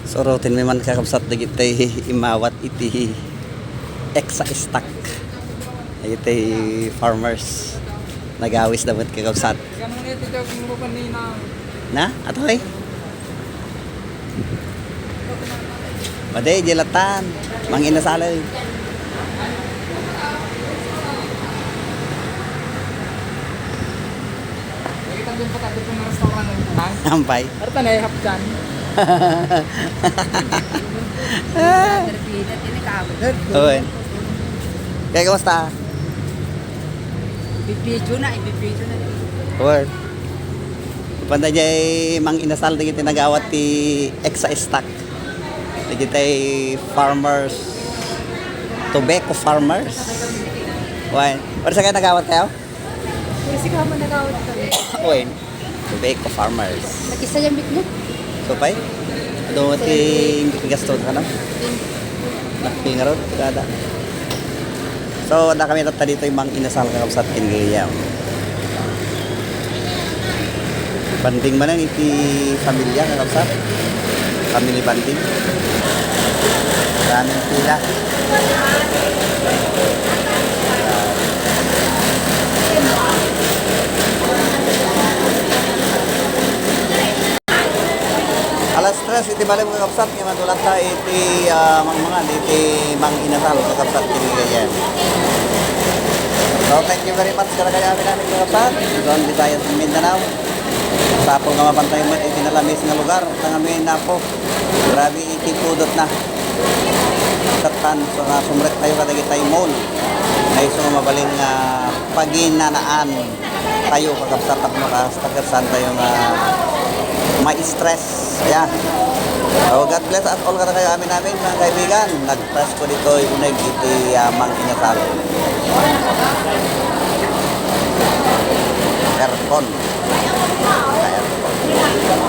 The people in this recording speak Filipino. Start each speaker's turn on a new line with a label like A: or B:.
A: So rutin may man kakabsat na itay imawat iti eksa stock. Itay farmers nagawis dapat kakabsat.
B: Ganun ito yung mo kanina.
A: Na? Ato ay? Baday, jelatan. Manginasala.
B: Kita din pa tayo ng restaurant ng Putang.
A: Ampay.
B: Ano ta na ihap dyan?
A: Okay. Kaya kamusta?
C: Ibibidyo na.
A: Word. Panda jay mang inasal na kita nagawat ti Exa Stock. Kita farmers, tobacco farmers. Why? Para sa kayo nagawat kayo?
C: Kasi ka man nagawad kami.
A: Why? Tobacco farmers.
C: Nag-isa yung bit mo?
A: So pay? Ano ti gasto ka na? Nakpingarot kada. So na kami tata dito yung mang inasal kakabsat kinigayam. Banding mana iti pamilya kakabsat? Family banding. Maraming pila. Alas 3 iti balik kakabsat nga matulad ta iti mga iti mang inasal kakabsat kinigayan. So thank you very much kada kaya namin kakabsat. Doon Visayas ng Mindanao. Tapos nga mapantay mo iti nalamis nga lugar. Tangamin na po. Grabe iti pudot na. Tatan so nga sumret tayo kadagi tayo mall. Ay so mabaling paginanaan tayo kakabsat at makastagkasan tayo nga ma-stress. Yeah. So God bless us all kada kayo amin namin mga kaibigan. Nag-press ko dito uneg iti mang inasal. Aircon.